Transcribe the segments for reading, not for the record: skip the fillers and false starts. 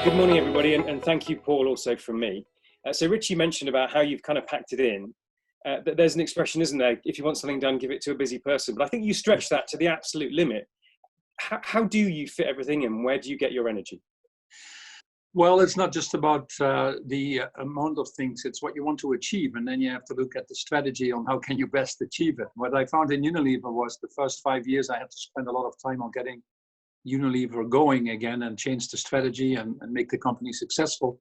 Good morning, everybody, and thank you, Paul, also from me. So Richie mentioned about how you've kind of packed it in. There's an expression, isn't there? If you want something done, give it to a busy person. But I think you stretch that to the absolute limit. How do you fit everything in? Where do you get your energy? Well, it's not just about the amount of things, it's what you want to achieve. And then you have to look at the strategy on how can you best achieve it. What I found in Unilever was the first 5 years I had to spend a lot of time on getting Unilever going again and change the strategy and make the company successful.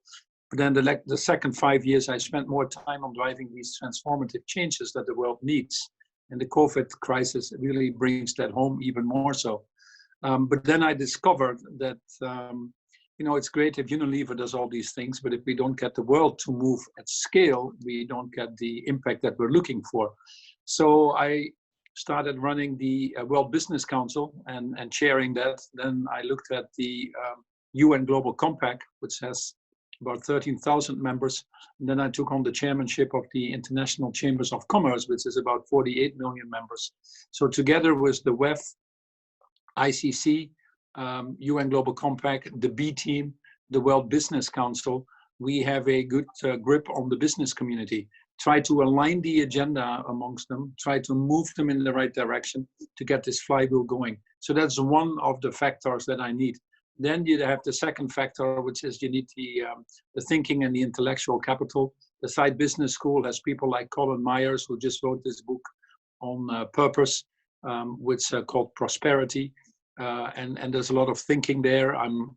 But then the second 5 years, I spent more time on driving these transformative changes that the world needs. And the COVID crisis really brings that home even more so. But then I discovered that, it's great if Unilever does all these things, but if we don't get the world to move at scale, we don't get the impact that we're looking for. So I started running the World Business Council and chairing that. Then I looked at the UN Global Compact, which has about 13,000 members. And then I took on the chairmanship of the International Chambers of Commerce, which is about 48 million members. So together with the WEF, ICC, UN Global Compact, the B team, the World Business Council, we have a good grip on the business community. Try to align the agenda amongst them, try to move them in the right direction to get this flywheel going. So that's one of the factors that I need. Then you have the second factor, which is you need the thinking and the intellectual capital. The Side Business School has people like Colin Myers, who just wrote this book on purpose, which is called Prosperity. And there's a lot of thinking there. I'm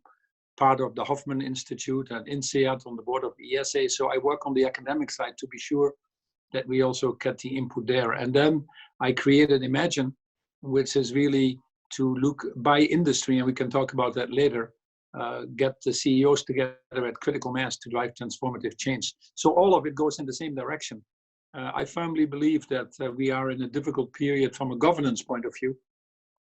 part of the Hoffman Institute at INSEAD on the board of ESA. So I work on the academic side to be sure that we also get the input there. And then I created Imagine, which is really to look by industry, and we can talk about that later, get the CEOs together at critical mass to drive transformative change. So all of it goes in the same direction. I firmly believe that we are in a difficult period from a governance point of view,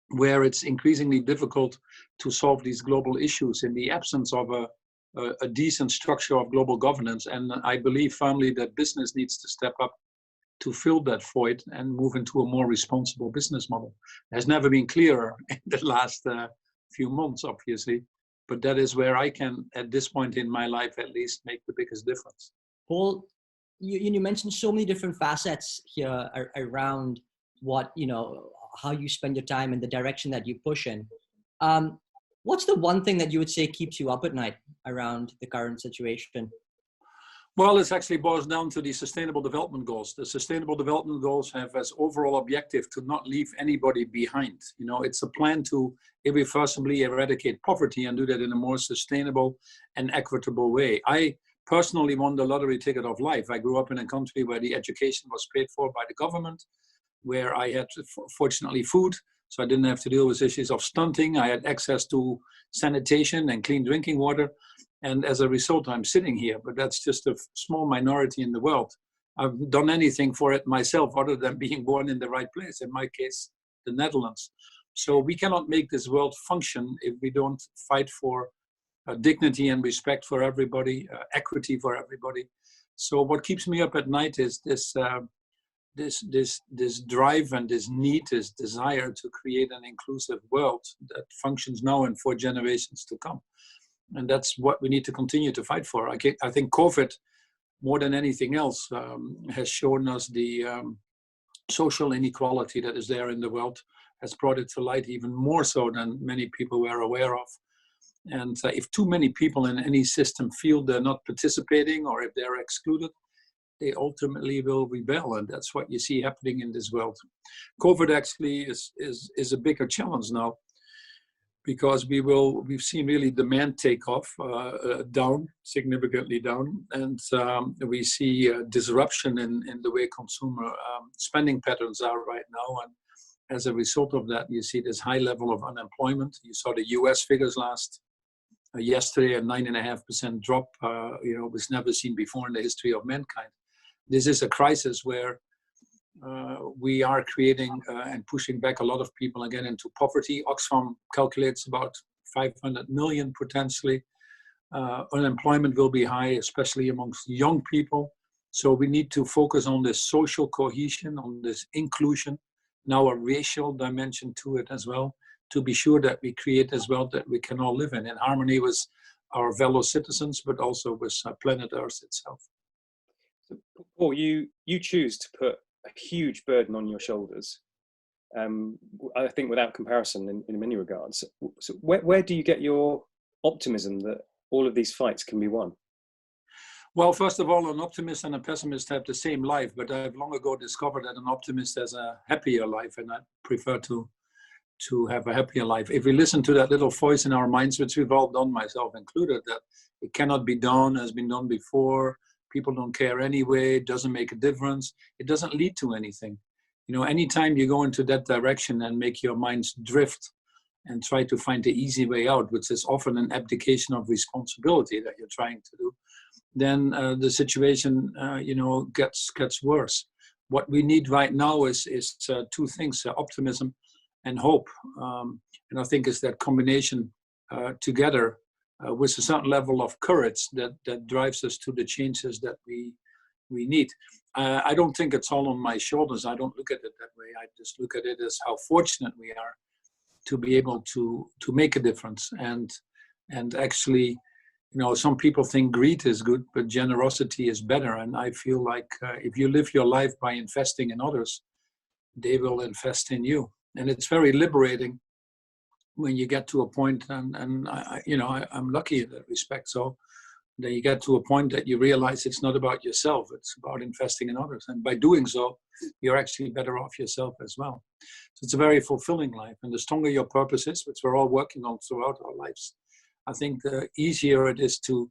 where it's increasingly difficult to solve these global issues in the absence of a decent structure of global governance. And I believe firmly that business needs to step up to fill that void and move into a more responsible business model. It has never been clearer in the last few months, obviously, but that is where I can, at this point in my life at least, make the biggest difference. Paul, you mentioned so many different facets here around what, how you spend your time and the direction that you push in. What's the one thing that you would say keeps you up at night around the current situation? Well, it actually boils down to the Sustainable Development Goals. The Sustainable Development Goals have as overall objective to not leave anybody behind. It's a plan to irreversibly eradicate poverty and do that in a more sustainable and equitable way. I personally won the lottery ticket of life. I grew up in a country where the education was paid for by the government, where I had, fortunately, food, so I didn't have to deal with issues of stunting. I had access to sanitation and clean drinking water. And as a result, I'm sitting here, but that's just a small minority in the world. I've done anything for it myself other than being born in the right place, in my case, the Netherlands. So we cannot make this world function if we don't fight for dignity and respect for everybody, equity for everybody. So what keeps me up at night is this drive and this need, this desire to create an inclusive world that functions now and for generations to come. And that's what we need to continue to fight for. I think COVID, more than anything else, has shown us the social inequality that is there in the world, has brought it to light even more so than many people were aware of. And if too many people in any system feel they're not participating or if they're excluded, they ultimately will rebel, and that's what you see happening in this world. COVID actually is a bigger challenge now, because we've seen really demand take off down, significantly down, and we see disruption in the way consumer spending patterns are right now, and as a result of that, you see this high level of unemployment. You saw the US figures yesterday, a 9.5% drop, was never seen before in the history of mankind. This is a crisis where we are creating and pushing back a lot of people again into poverty. Oxfam calculates about 500 million potentially. Unemployment will be high, especially amongst young people. So we need to focus on this social cohesion, on this inclusion, now a racial dimension to it as well, to be sure that we create as well that we can all live in harmony with our fellow citizens, but also with planet Earth itself. So, Paul, you choose to put a huge burden on your shoulders. I think without comparison in many regards. So where do you get your optimism that all of these fights can be won? Well, first of all, an optimist and a pessimist have the same life, but I've long ago discovered that an optimist has a happier life, and I prefer to have a happier life. If we listen to that little voice in our minds, which we've all done, myself included, that it cannot be done, has been done before, people don't care anyway, it doesn't make a difference, it doesn't lead to anything. You know, anytime you go into that direction and make your minds drift and try to find the easy way out, which is often an abdication of responsibility that you're trying to do, then the situation, gets worse. What we need right now is two things: optimism and hope. And I think it's that combination together with a certain level of courage that drives us to the changes that we need. I don't think it's all on my shoulders. I don't look at it that way. I just look at it as how fortunate we are to be able to make a difference. And actually, some people think greed is good, but generosity is better. And I feel like if you live your life by investing in others, they will invest in you. And it's very liberating when you get to a point, and I'm lucky in that respect. So then you get to a point that you realize it's not about yourself, it's about investing in others. And by doing so, you're actually better off yourself as well. So it's a very fulfilling life. And the stronger your purpose is, which we're all working on throughout our lives, I think the easier it is to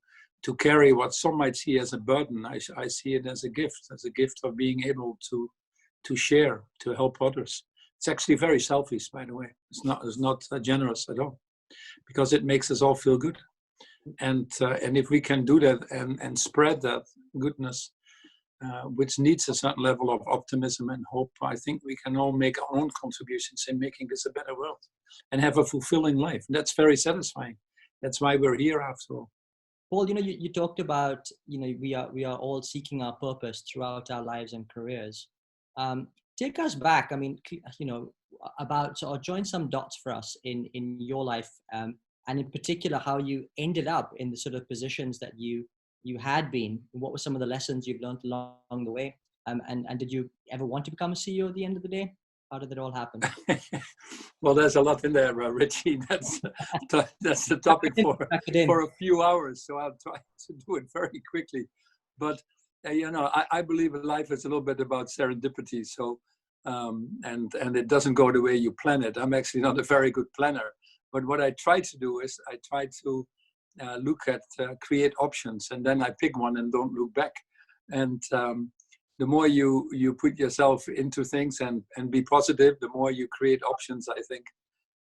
carry what some might see as a burden. I see it as a gift of being able to share, to help others. It's actually very selfish, by the way. It's not generous at all, because it makes us all feel good. And if we can do that and spread that goodness, which needs a certain level of optimism and hope, I think we can all make our own contributions in making this a better world and have a fulfilling life. And that's very satisfying. That's why we're here, after all. Paul, you talked about, we are all seeking our purpose throughout our lives and careers. Take us back. I mean, or join some dots for us in your life, and in particular, how you ended up in the sort of positions that you had been. What were some of the lessons you've learned along the way? And did you ever want to become a CEO at the end of the day? How did that all happen? Well, there's a lot in there, Richie. That's the topic for a few hours. So I'll try to do it very quickly. But I believe life is a little bit about serendipity. So and it doesn't go the way you plan it. I'm actually not a very good planner. But what I try to do is I try to look at create options, and then I pick one and don't look back. And the more you put yourself into things and be positive, the more you create options, I think.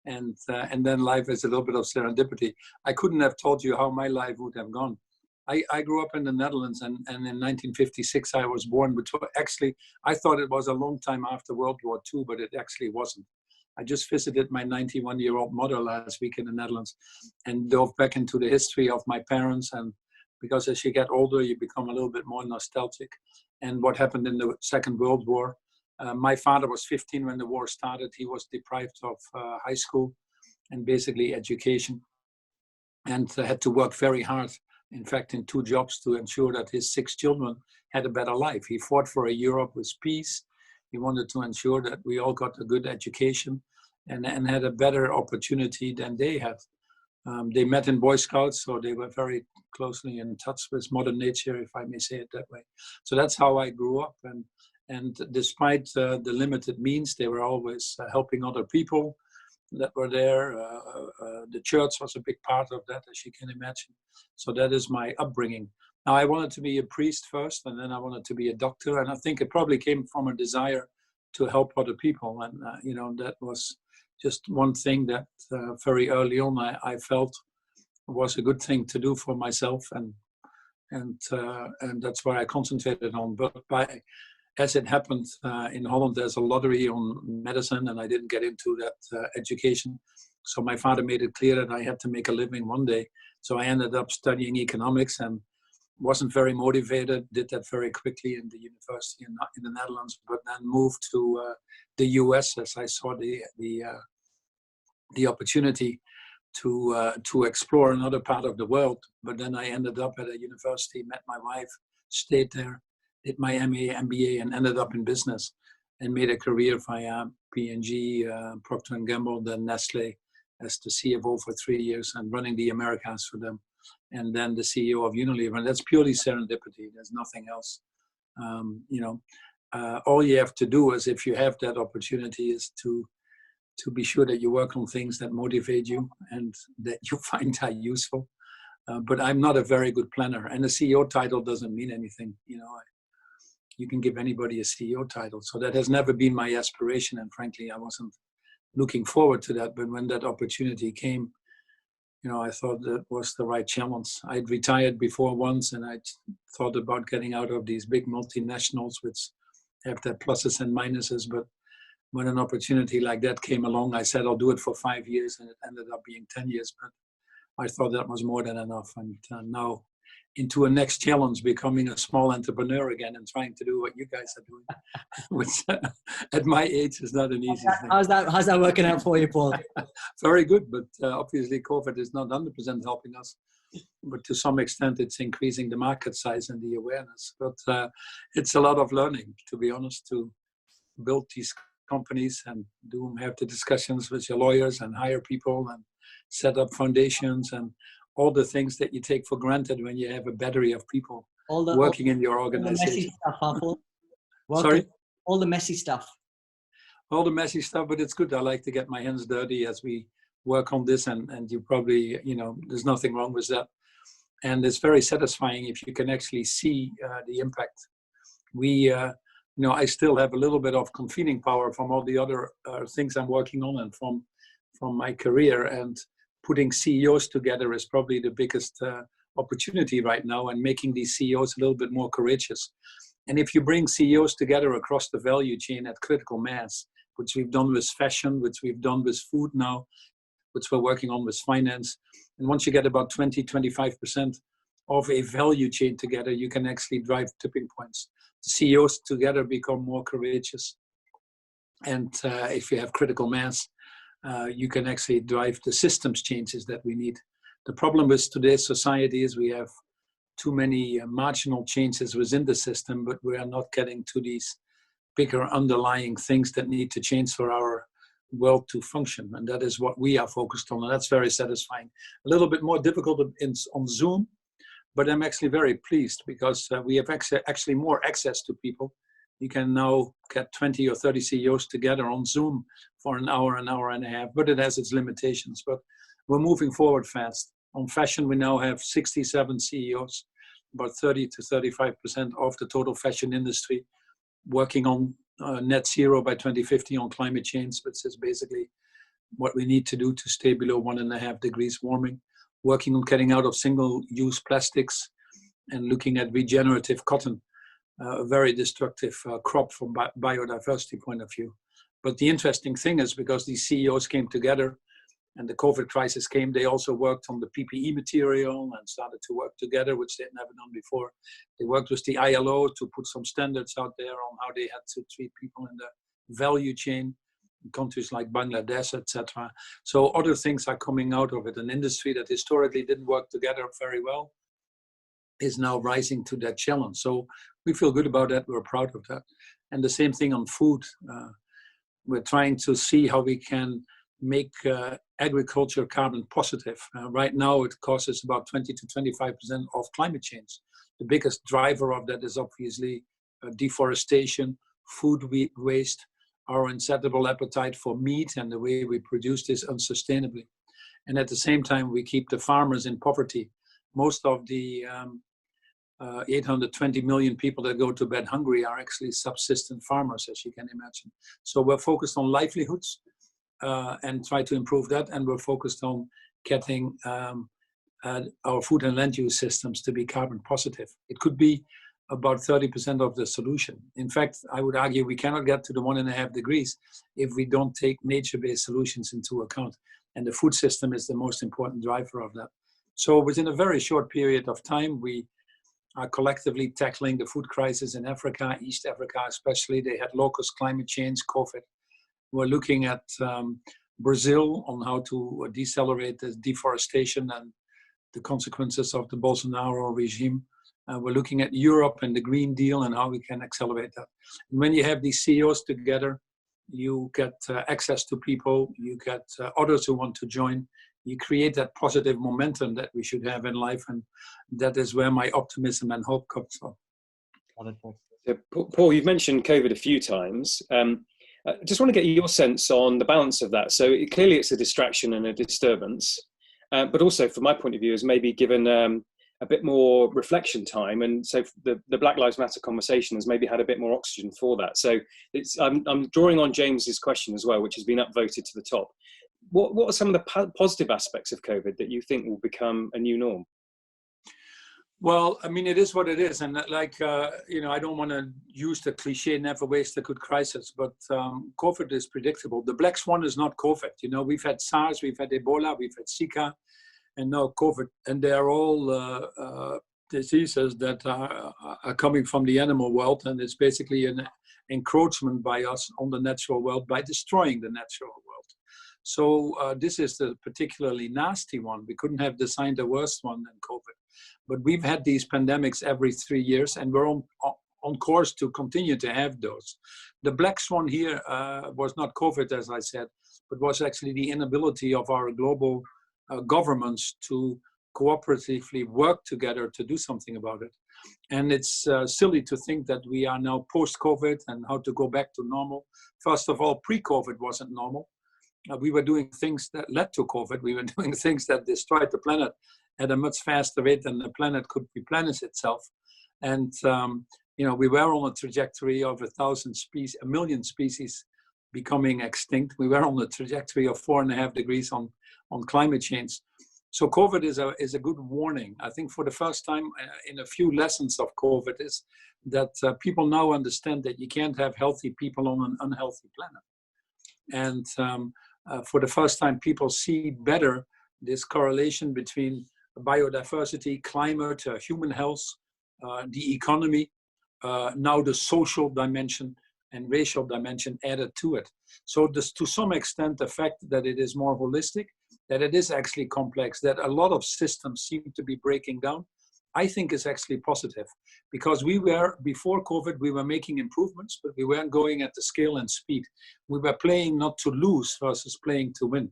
And then life is a little bit of serendipity. I couldn't have told you how my life would have gone. I grew up in the Netherlands, and in 1956 I was born, which actually, I thought it was a long time after World War II, but it actually wasn't. I just visited my 91-year-old mother last week in the Netherlands and dove back into the history of my parents. And because as you get older, you become a little bit more nostalgic. And what happened in the Second World War. My father was 15 when the war started. He was deprived of high school and basically education, and had to work very hard, in fact, in 2 jobs to ensure that his 6 children had a better life. He fought for a Europe with peace. He wanted to ensure that we all got a good education and had a better opportunity than they had. They met in Boy Scouts, so they were very closely in touch with Mother Nature, if I may say it that way. So that's how I grew up. And despite the limited means, they were always helping other people that were there. The church was a big part of that, as you can imagine. So that is my upbringing. Now, I wanted to be a priest first, and then I wanted to be a doctor. And I think it probably came from a desire to help other people. And, that was just one thing that very early on I felt was a good thing to do for myself. And that's what I concentrated on. But as it happened, in Holland, there's a lottery on medicine, and I didn't get into that education. So my father made it clear that I had to make a living one day. So I ended up studying economics and wasn't very motivated, did that very quickly in the university in the Netherlands, but then moved to the US as I saw the opportunity. to explore another part of the world. But then I ended up at a university, met my wife, stayed there, did my MA, MBA, and ended up in business and made a career via P&G, Procter & Gamble, then Nestle as the CFO for 3 years and running the Americas for them. And then the CEO of Unilever. And that's purely serendipity. There's nothing else. All you have to do is, if you have that opportunity, is to be sure that you work on things that motivate you and that you find that useful. But I'm not a very good planner, and the CEO title doesn't mean anything. You can give anybody a CEO title. So that has never been my aspiration, and frankly, I wasn't looking forward to that. But when that opportunity came, I thought that was the right challenge. I'd retired before once, and I thought about getting out of these big multinationals, which have their pluses and minuses. But when an opportunity like that came along, I said, I'll do it for 5 years, and it ended up being 10 years. But I thought that was more than enough. And now into a next challenge, becoming a small entrepreneur again and trying to do what you guys are doing, which at my age is not an easy thing. How's that working out for you, Paul? Very good, but obviously COVID is not 100% helping us. But to some extent, it's increasing the market size and the awareness. But it's a lot of learning, to be honest, to build these companies and have the discussions with your lawyers and hire people and set up foundations and all the things that you take for granted when you have a battery of people working in your organization. All the messy stuff, Sorry? All the messy stuff. All the messy stuff, but it's good. I like to get my hands dirty as we work on this, and you probably, there's nothing wrong with that. And it's very satisfying if you can actually see the impact. I still have a little bit of convening power from all the other things I'm working on and from my career, and putting CEOs together is probably the biggest opportunity right now, and making these CEOs a little bit more courageous. And if you bring CEOs together across the value chain at critical mass, which we've done with fashion, which we've done with food now, which we're working on with finance, and once you get about 20-25% of a value chain together, you can actually drive tipping points. The CEOs together become more courageous. And if you have critical mass, you can actually drive the systems changes that we need. The problem with today's society is we have too many marginal changes within the system, but we are not getting to these bigger underlying things that need to change for our world to function. And that is what we are focused on. And that's very satisfying. A little bit more difficult on Zoom, but I'm actually very pleased because we have actually more access to people. You can now get 20 or 30 CEOs together on Zoom for an hour and a half, but it has its limitations. But we're moving forward fast. On fashion, we now have 67 CEOs, about 30-35% of the total fashion industry, working on net zero by 2050 on climate change, which is basically what we need to do to stay below 1.5 degrees warming, working on getting out of single-use plastics and looking at regenerative cotton, a very destructive crop from biodiversity point of view. But the interesting thing is, because these CEOs came together and the COVID crisis came, they also worked on the PPE material and started to work together, which they had never done before. They worked with the ILO to put some standards out there on how they had to treat people in the value chain in countries like Bangladesh, etc. So other things are coming out of it. An industry that historically didn't work together very well is now rising to that challenge. So we feel good about that. We're proud of that. And the same thing on food. We're trying to see how we can make agriculture carbon positive. Right now, it causes about 20-25% of climate change. The biggest driver of that is obviously deforestation, food waste, our insatiable appetite for meat, and the way we produce this unsustainably. And at the same time, we keep the farmers in poverty. Most of the 820 million people that go to bed hungry are actually subsistence farmers, as you can imagine. So we're focused on livelihoods and try to improve that. And we're focused on getting our food and land use systems to be carbon positive. It could be about 30% of the solution. In fact, I would argue we cannot get to the 1.5 degrees if we don't take nature-based solutions into account. And the food system is the most important driver of that. So within a very short period of time, we are collectively tackling the food crisis in Africa, East Africa especially. They had locust climate change, COVID. We're looking at Brazil on how to decelerate the deforestation and the consequences of the Bolsonaro regime. We're looking at Europe and the Green Deal and how we can accelerate that. And when you have these CEOs together, you get access to people, you get others who want to join, you create that positive momentum that we should have in life. And that is where my optimism and hope comes from. Wonderful. So, Paul, you've mentioned COVID a few times. I just want to get your sense on the balance of that. So clearly it's a distraction and a disturbance, but also from my point of view is maybe given a bit more reflection time. And so the Black Lives Matter conversation has maybe had a bit more oxygen for that. So I'm drawing on James's question as well, which has been upvoted to the top. What are some of the positive aspects of COVID that you think will become a new norm? Well, I mean, it is what it is. And like, I don't want to use the cliche, never waste a good crisis, but COVID is predictable. The black swan is not COVID. We've had SARS, we've had Ebola, we've had Zika, and now COVID. And they're all diseases that are coming from the animal world. And it's basically an encroachment by us on the natural world by destroying the natural world. So this is a particularly nasty one. We couldn't have designed a worse one than COVID. But we've had these pandemics every 3 years, and we're on course to continue to have those. The black swan here was not COVID, as I said, but was actually the inability of our global governments to cooperatively work together to do something about it. And it's silly to think that we are now post-COVID and how to go back to normal. First of all, pre-COVID wasn't normal. We were doing things that led to COVID. We were doing things that destroyed the planet at a much faster rate than the planet could replenish itself. And, we were on a trajectory of 1 million species becoming extinct. We were on the trajectory of 4.5 degrees on climate change. So COVID is a good warning. I think for the first time in a few lessons of COVID is that people now understand that you can't have healthy people on an unhealthy planet. And for the first time, people see better this correlation between biodiversity, climate, human health, the economy, now the social dimension and racial dimension added to it. So this, to some extent, the fact that it is more holistic, that it is actually complex, that a lot of systems seem to be breaking down, I think is actually positive. Because before COVID, we were making improvements, but we weren't going at the scale and speed. We were playing not to lose versus playing to win.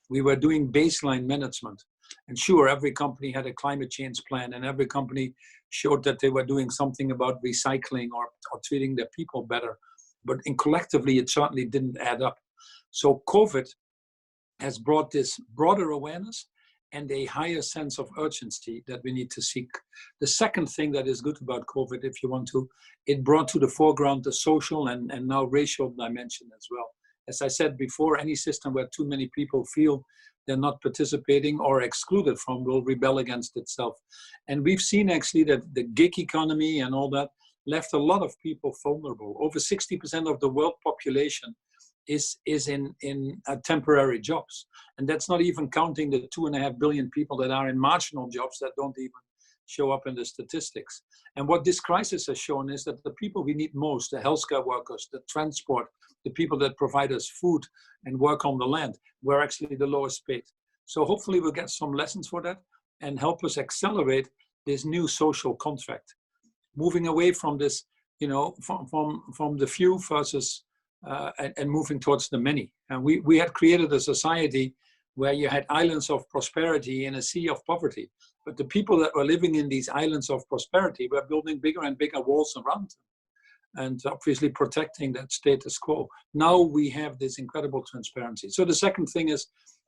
We were doing baseline management. And sure, every company had a climate change plan, and every company showed that they were doing something about recycling or treating their people better. But collectively, it certainly didn't add up. So COVID has brought this broader awareness and a higher sense of urgency that we need to seek. The second thing that is good about COVID, if you want to, it brought to the foreground the social and now racial dimension as well. As I said before, any system where too many people feel they're not participating or excluded from will rebel against itself. And we've seen actually that the gig economy and all that left a lot of people vulnerable. Over 60% of the world population is in temporary jobs. And that's not even counting the 2.5 billion people that are in marginal jobs that don't even show up in the statistics. And what this crisis has shown is that the people we need most, the healthcare workers, the transport, the people that provide us food and work on the land, were actually the lowest paid. So hopefully we'll get some lessons for that and help us accelerate this new social contract, moving away from this, from the few versus and moving towards the many. And we had created a society where you had islands of prosperity in a sea of poverty. But the people that were living in these islands of prosperity were building bigger and bigger walls around them, and obviously protecting that status quo. Now we have this incredible transparency. So the second thing is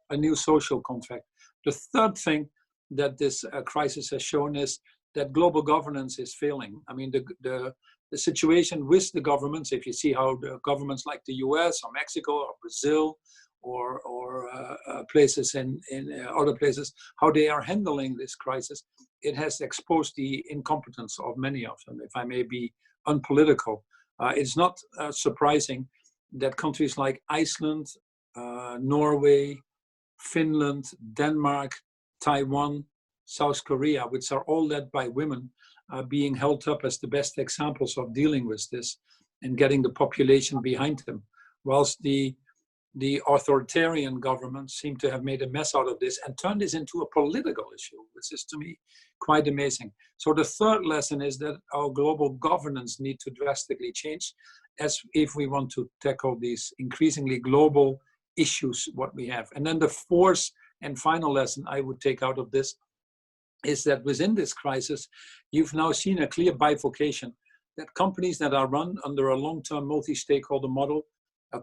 a new social contract. The third thing that this crisis has shown is that global governance is failing. I mean, the situation with the governments, if you see how the governments like the US or Mexico or Brazil or places in other places, how they are handling this crisis, it has exposed the incompetence of many of them, if I may be unpolitical. It's not surprising that countries like Iceland, Norway, Finland, Denmark, Taiwan, South Korea, which are all led by women, are being held up as the best examples of dealing with this and getting the population behind them. Whilst the the authoritarian governments seem to have made a mess out of this and turned this into a political issue, which is to me quite amazing. So the third lesson is that our global governance need to drastically change as if we want to tackle these increasingly global issues what we have. And then the fourth and final lesson I would take out of this is that within this crisis, you've now seen a clear bifurcation that companies that are run under a long-term multi-stakeholder model,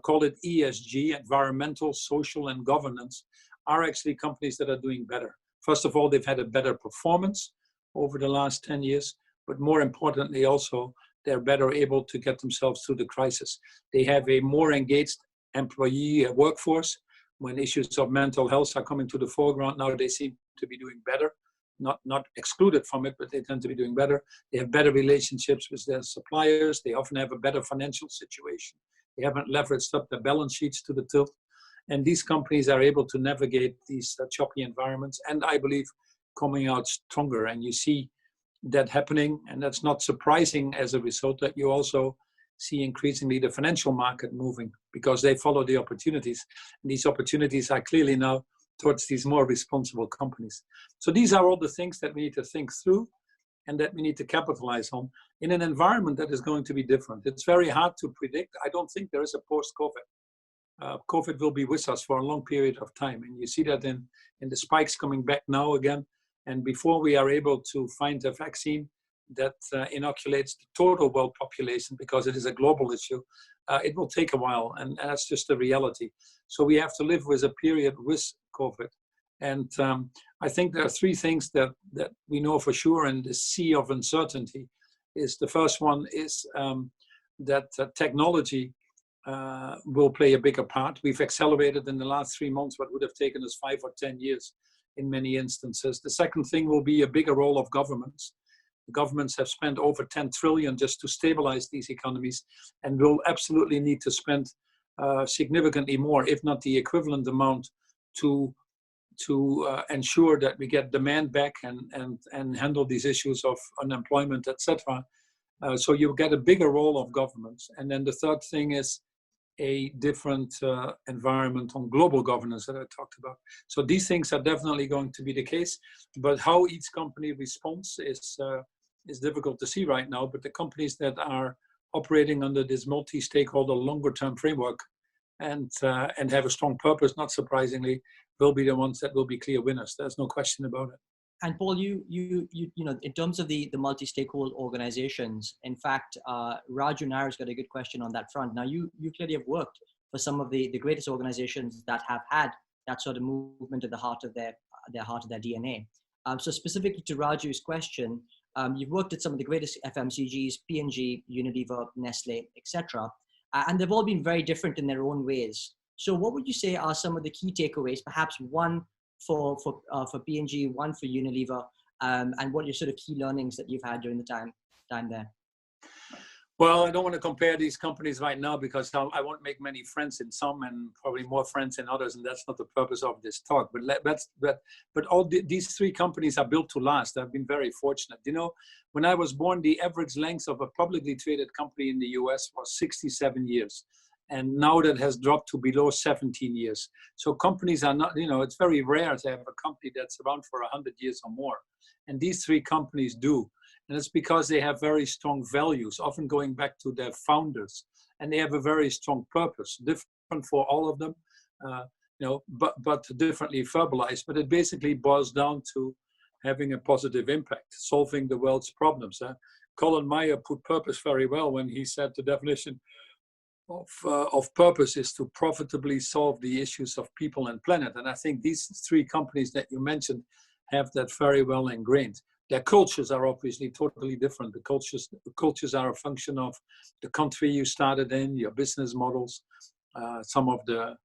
call it ESG, environmental, social, and governance, are actually companies that are doing better. First of all, they've had a better performance over the last 10 years, but more importantly also, they're better able to get themselves through the crisis. They have a more engaged employee workforce. When issues of mental health are coming to the foreground, now they seem to be doing better. Not excluded from it, but they tend to be doing better. They have better relationships with their suppliers. They often have a better financial situation. They haven't leveraged up their balance sheets to the tilt. And these companies are able to navigate these choppy environments, and I believe coming out stronger. And you see that happening, and that's not surprising as a result that you also see increasingly the financial market moving because they follow the opportunities. And these opportunities are clearly now towards these more responsible companies. So these are all the things that we need to think through and that we need to capitalize on in an environment that is going to be different. It's very hard to predict. I don't think there is a post-COVID. COVID will be with us for a long period of time. And you see that in the spikes coming back now again. And before we are able to find a vaccine that inoculates the total world population, because it is a global issue, it will take a while. And that's just the reality. So we have to live with a period with COVID. And I think there are three things that we know for sure in the sea of uncertainty. Is the first one is that technology will play a bigger part. We've accelerated in the last 3 months what would have taken us 5 or 10 years in many instances. The second thing will be a bigger role of governments. The governments have spent over 10 trillion just to stabilize these economies and will absolutely need to spend significantly more, if not the equivalent amount, to ensure that we get demand back and handle these issues of unemployment, etc. So you get a bigger role of governments. And then the third thing is a different environment on global governance that I talked about. So these things are definitely going to be the case, but how each company responds is difficult to see right now. But the companies that are operating under this multi-stakeholder longer-term framework and have a strong purpose, not surprisingly, will be the ones that will be clear winners. There's no question about it. And Paul, you know, in terms of the multi-stakeholder organizations, in fact, Raju Nair's got a good question on that front. Now, you clearly have worked for some of the greatest organizations that have had that sort of movement at the heart of their DNA. So specifically to Raju's question, you've worked at some of the greatest FMCGs, P&G, Unilever, Nestle, etc. And they've all been very different in their own ways. So what would you say are some of the key takeaways, perhaps one for P&G, one for Unilever, and what are your sort of key learnings that you've had during the time there? Well, I don't want to compare these companies right now because I won't make many friends in some and probably more friends in others, and that's not the purpose of this talk. But all these three companies are built to last. I've been very fortunate. You know, when I was born, the average length of a publicly traded company in the US was 67 years. And now that has dropped to below 17 years. So companies are not, you know, it's very rare to have a company that's around for 100 years or more. And these three companies do. And it's because they have very strong values, often going back to their founders. And they have a very strong purpose, different for all of them, you know, but differently verbalized. But it basically boils down to having a positive impact, solving the world's problems. Colin Meyer put purpose very well when he said the definition of purpose is to profitably solve the issues of people and planet. And I think these three companies that you mentioned have that very well ingrained. Their cultures are obviously totally different. The cultures are a function of the country you started in, your business models, some of the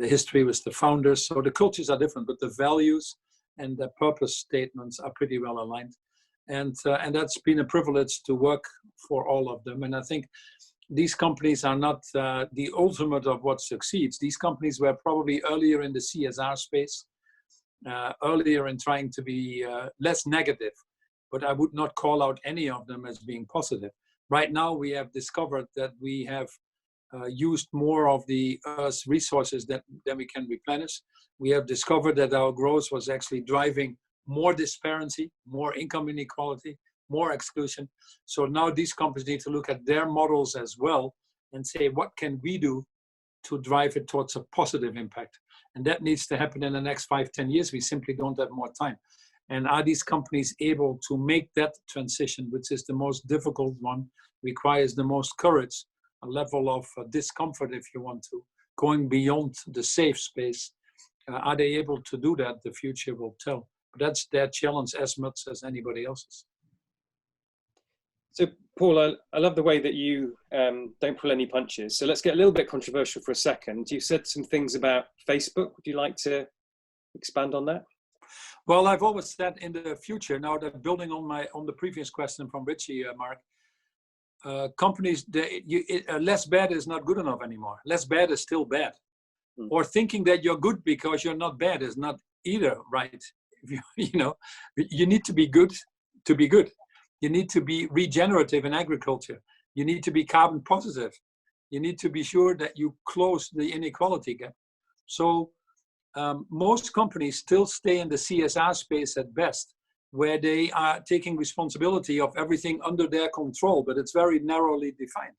history with the founders. So the cultures are different, but the values and the purpose statements are pretty well aligned. And that's been a privilege to work for all of them. And I think these companies are not the ultimate of what succeeds. These companies were probably earlier in the CSR space, earlier in trying to be less negative, but I would not call out any of them as being positive. Right now, we have discovered that we have used more of the Earth's resources than we can replenish. We have discovered that our growth was actually driving more disparity, more income inequality, more exclusion. So now these companies need to look at their models as well and say, what can we do to drive it towards a positive impact? And that needs to happen in the next 5-10 years. We simply don't have more time. And are these companies able to make that transition, which is the most difficult one, requires the most courage, a level of discomfort, if you want to, going beyond the safe space? Are they able to do that? The future will tell. But that's their challenge as much as anybody else's. So, Paul, I love the way that you don't pull any punches. So let's get a little bit controversial for a second. You said some things about Facebook. Would you like to expand on that? Well, I've always said in the future, now that building on the previous question from Richie, Mark, companies, less bad is not good enough anymore. Less bad is still bad. Or thinking that you're good because you're not bad is not either right. You need to be good to be good. You need to be regenerative in agriculture. You need to be carbon positive. You need to be sure that you close the inequality gap. So most companies still stay in the CSR space at best, where they are taking responsibility of everything under their control, but it's very narrowly defined.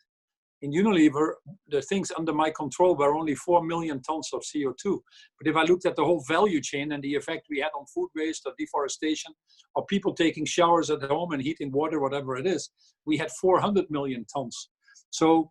In Unilever, the things under my control were only 4 million tons of CO2. But if I looked at the whole value chain and the effect we had on food waste or deforestation, or people taking showers at home and heating water, whatever it is, we had 400 million tons. So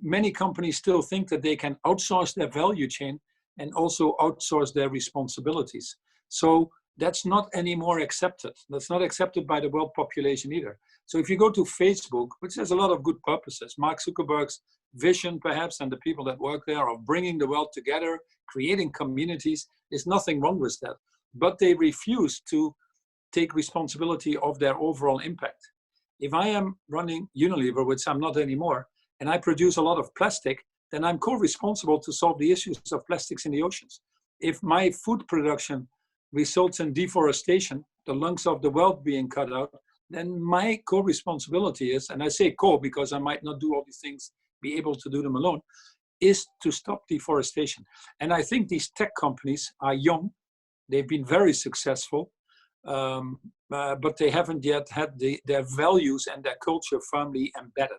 many companies still think that they can outsource their value chain and also outsource their responsibilities. So that's not anymore accepted. That's not accepted by the world population either. So if you go to Facebook, which has a lot of good purposes, Mark Zuckerberg's vision perhaps, and the people that work there of bringing the world together, creating communities, there's nothing wrong with that. But they refuse to take responsibility of their overall impact. If I am running Unilever, which I'm not anymore, and I produce a lot of plastic, then I'm co-responsible to solve the issues of plastics in the oceans. If my food production results in deforestation, the lungs of the world being cut out, then my co-responsibility is, and I say co because I might not do all these things, be able to do them alone, is to stop deforestation. And I think these tech companies are young. They've been very successful, but they haven't yet had their values and their culture firmly embedded.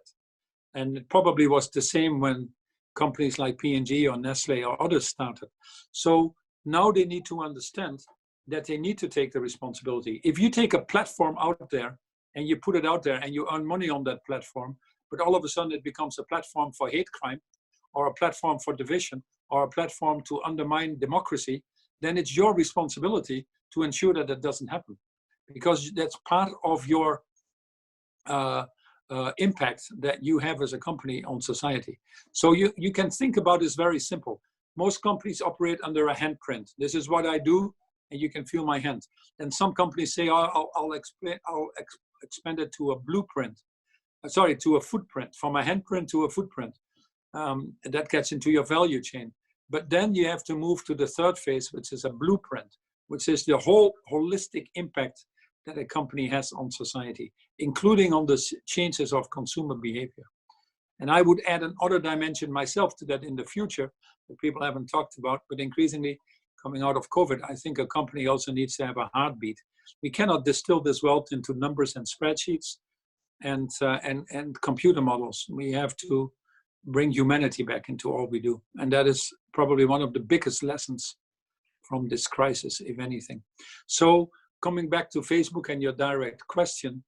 And it probably was the same when companies like P&G or Nestle or others started. So now they need to understand that they need to take the responsibility. If you take a platform out there and you put it out there and you earn money on that platform, but all of a sudden it becomes a platform for hate crime or a platform for division or a platform to undermine democracy, then it's your responsibility to ensure that that doesn't happen, because that's part of your impact that you have as a company on society. So you can think about this very simple. Most companies operate under a handprint. This is what I do, and you can feel my hand. And some companies say, I'll expand it to a blueprint. To a footprint, from a handprint to a footprint. That gets into your value chain. But then you have to move to the third phase, which is a blueprint, which is the whole holistic impact that a company has on society, including on the changes of consumer behavior. And I would add another dimension myself to that in the future that people haven't talked about, but increasingly coming out of COVID, I think a company also needs to have a heartbeat. We cannot distill this wealth into numbers and spreadsheets and computer models. We have to bring humanity back into all we do. And that is probably one of the biggest lessons from this crisis, if anything. So coming back to Facebook and your direct question,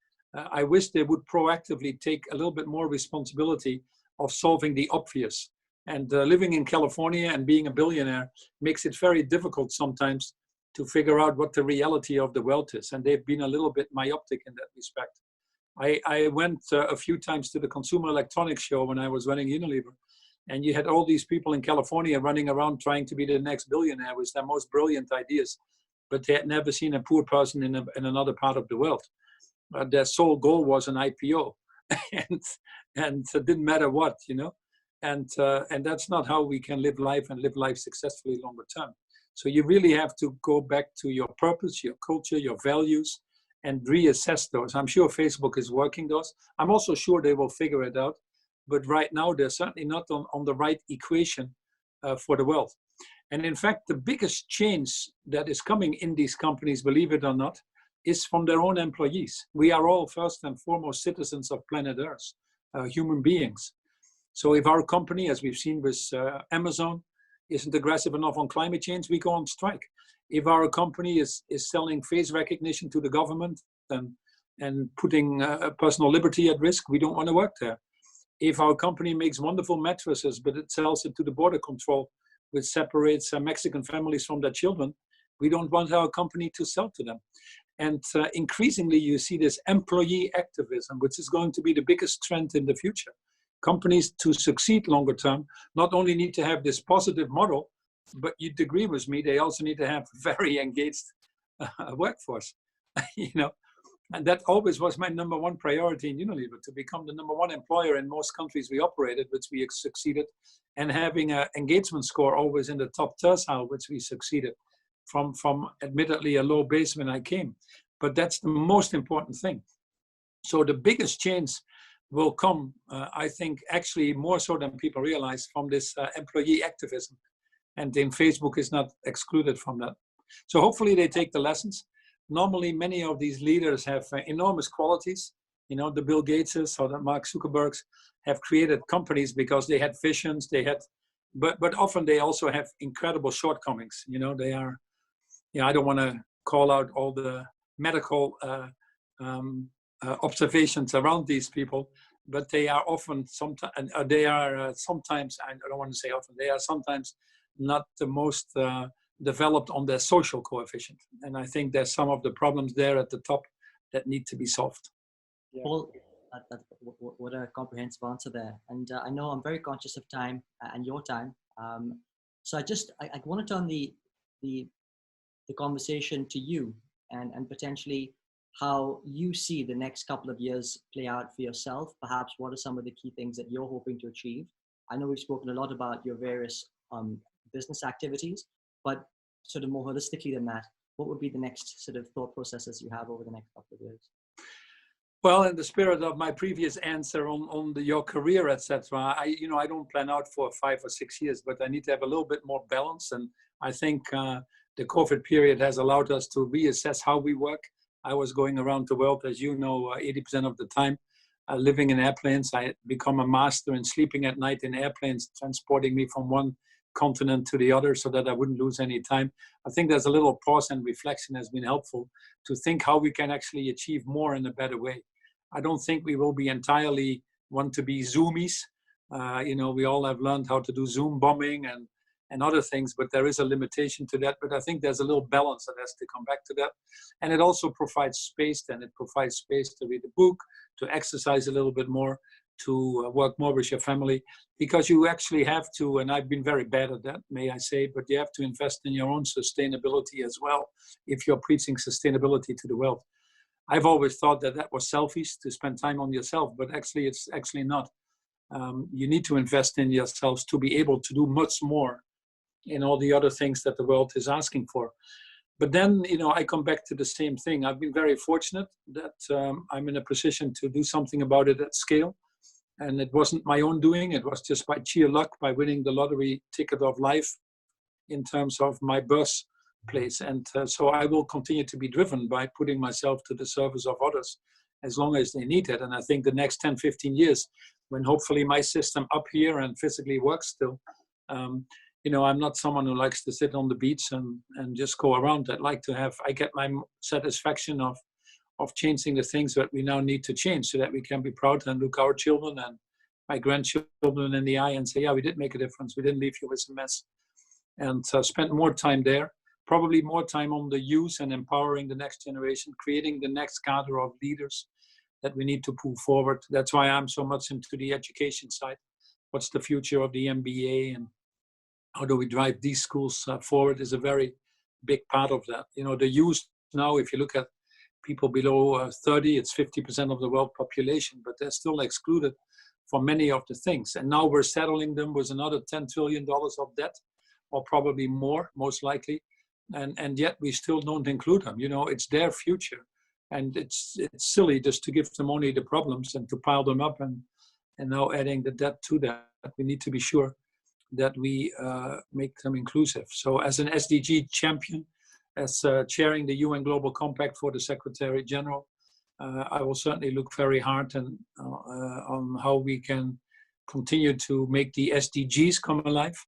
I wish they would proactively take a little bit more responsibility of solving the obvious. And living in California and being a billionaire makes it very difficult sometimes to figure out what the reality of the world is. And they've been a little bit myopic in that respect. I went a few times to the Consumer Electronics Show when I was running Unilever. And you had all these people in California running around trying to be the next billionaire with their most brilliant ideas. But they had never seen a poor person in another part of the world. Their sole goal was an IPO. and it didn't matter what, you know. And that's not how we can live life and live life successfully longer term. So you really have to go back to your purpose, your culture, your values, and reassess those. I'm sure Facebook is working those. I'm also sure they will figure it out. but right now they're certainly not on the right equation for the world. And in fact, the biggest change that is coming in these companies, believe it or not, is from their own employees. We are all first and foremost citizens of planet Earth, human beings. So if our company, as we've seen with Amazon, isn't aggressive enough on climate change, we go on strike. If our company is selling face recognition to the government and putting personal liberty at risk, we don't want to work there. If our company makes wonderful mattresses, but it sells it to the border control, which separates Mexican families from their children, we don't want our company to sell to them. And increasingly, you see this employee activism, which is going to be the biggest trend in the future. Companies, to succeed longer term, not only need to have this positive model, but you'd agree with me, they also need to have a very engaged workforce. And that always was my number one priority in Unilever, to become the number one employer in most countries we operated, which we succeeded, and having an engagement score always in the top tercile, which we succeeded from admittedly a low base when I came. But that's the most important thing. So the biggest change will come, I think, actually more so than people realize, from this employee activism. And then Facebook is not excluded from that. So hopefully they take the lessons. Normally, many of these leaders have enormous qualities. The Bill Gateses or the Mark Zuckerbergs have created companies because they had visions, but often they also have incredible shortcomings. They are, I don't want to call out all the medical observations around these people, but they are often sometimes, I don't want to say often, they are sometimes not the most developed on their social coefficient. And I think there's some of the problems there at the top that need to be solved. Yeah. Paul, what a comprehensive answer there. And I know I'm very conscious of time and your time. So I want to turn the conversation to you and potentially how you see the next couple of years play out for yourself. Perhaps what are some of the key things that you're hoping to achieve? I know we've spoken a lot about your various business activities, but sort of more holistically than that, what would be the next sort of thought processes you have over the next couple of years? Well, in the spirit of my previous answer on your career, etc., I don't plan out for 5 or 6 years, but I need to have a little bit more balance. And I think the COVID period has allowed us to reassess how we work. I was going around the world, as you know, 80% of the time, living in airplanes. I had become a master in sleeping at night in airplanes, transporting me from one continent to the other so that I wouldn't lose any time. I think there's a little pause and reflection has been helpful to think how we can actually achieve more in a better way. I don't think we will be entirely want to be Zoomies. We all have learned how to do Zoom bombing and other things, but there is a limitation to that. But I think there's a little balance that has to come back to that. And it also provides space, then it provides space to read a book, to exercise a little bit more, to work more with your family, because you actually have to, and I've been very bad at that, may I say, but you have to invest in your own sustainability as well if you're preaching sustainability to the world. I've always thought that was selfish to spend time on yourself, but actually it's actually not. You need to invest in yourselves to be able to do much more in all the other things that the world is asking for. But then, I come back to the same thing. I've been very fortunate that I'm in a position to do something about it at scale. And it wasn't my own doing. It was just by sheer luck, by winning the lottery ticket of life in terms of my birthplace. And so I will continue to be driven by putting myself to the service of others as long as they need it. And I think the next 10, 15 years, when hopefully my system up here and physically works still, I'm not someone who likes to sit on the beach and just go around. I get my satisfaction of changing the things that we now need to change so that we can be proud and look our children and my grandchildren in the eye and say, yeah, we did make a difference. We didn't leave you with a mess. And spent more time there, probably more time on the youth and empowering the next generation, creating the next cadre of leaders that we need to pull forward. That's why I'm so much into the education side. What's the future of the MBA and how do we drive these schools forward is a very big part of that. The youth now, if you look at people below 30, it's 50% of the world population, but they're still excluded from many of the things. And now we're settling them with another $10 trillion of debt, or probably more, most likely. And yet we still don't include them. It's their future. And it's silly just to give them only the problems and to pile them up and now adding the debt to that. We need to be sure that we make them inclusive. So as an SDG champion, as chairing the UN Global Compact for the Secretary General, I will certainly look very hard on how we can continue to make the SDGs come alive.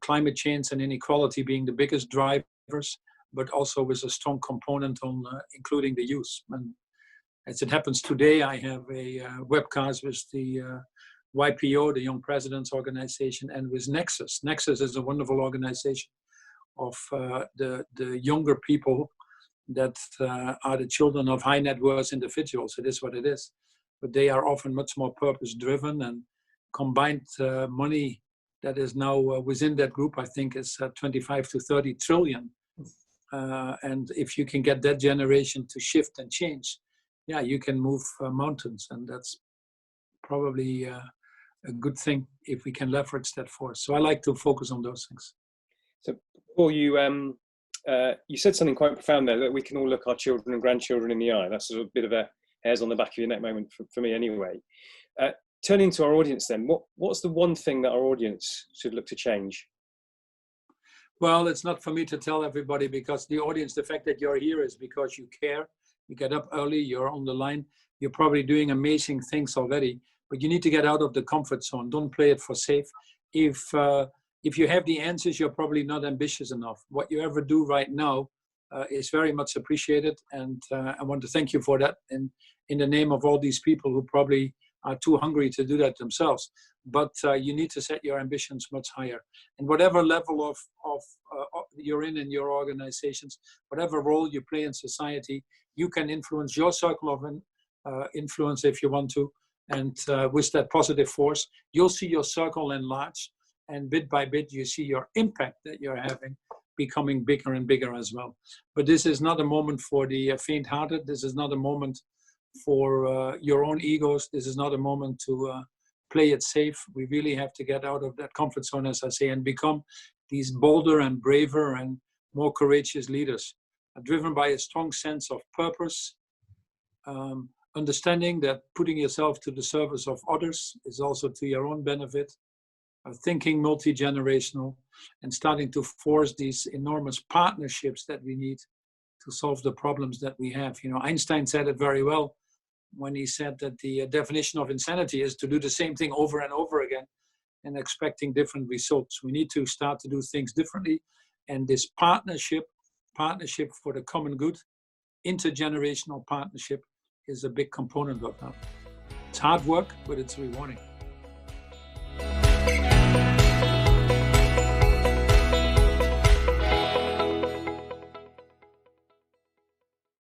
Climate change and inequality being the biggest drivers, but also with a strong component on including the youth. And as it happens today, I have a webcast with the YPO, the Young Presidents Organization, and with Nexus. Nexus is a wonderful organization of the younger people that are the children of high net worth individuals. It is what it is. But they are often much more purpose driven, and combined money that is now within that group, I think, is 25 to 30 trillion. And if you can get that generation to shift and change, yeah, you can move mountains. And that's probably a good thing if we can leverage that force. So I like to focus on those things. So, Paul, you said something quite profound there, that we can all look our children and grandchildren in the eye. That's a bit of a hairs on the back of your neck moment for me anyway. Turning to our audience then, what's the one thing that our audience should look to change? Well, it's not for me to tell everybody, because the audience, the fact that you're here is because you care. You get up early, you're on the line, you're probably doing amazing things already, but you need to get out of the comfort zone. Don't play it for safe. If you have the answers, you're probably not ambitious enough. What you ever do right now is very much appreciated, and I want to thank you for that, and in the name of all these people who probably are too hungry to do that themselves. But you need to set your ambitions much higher. And whatever level of you're in your organizations, whatever role you play in society, you can influence your circle of influence if you want to. And with that positive force, you'll see your circle enlarge. And bit by bit, you see your impact that you're having becoming bigger and bigger as well. But this is not a moment for the faint-hearted. This is not a moment for your own egos. This is not a moment to play it safe. We really have to get out of that comfort zone, as I say, and become these bolder and braver and more courageous leaders, driven by a strong sense of purpose, understanding that putting yourself to the service of others is also to your own benefit, thinking multi-generational, and starting to force these enormous partnerships that we need to solve the problems that we have. You know, Einstein said it very well when he said that the definition of insanity is to do the same thing over and over again and expecting different results. We need to start to do things differently. And this partnership for the common good, intergenerational partnership, is a big component of that. It's hard work, but it's rewarding.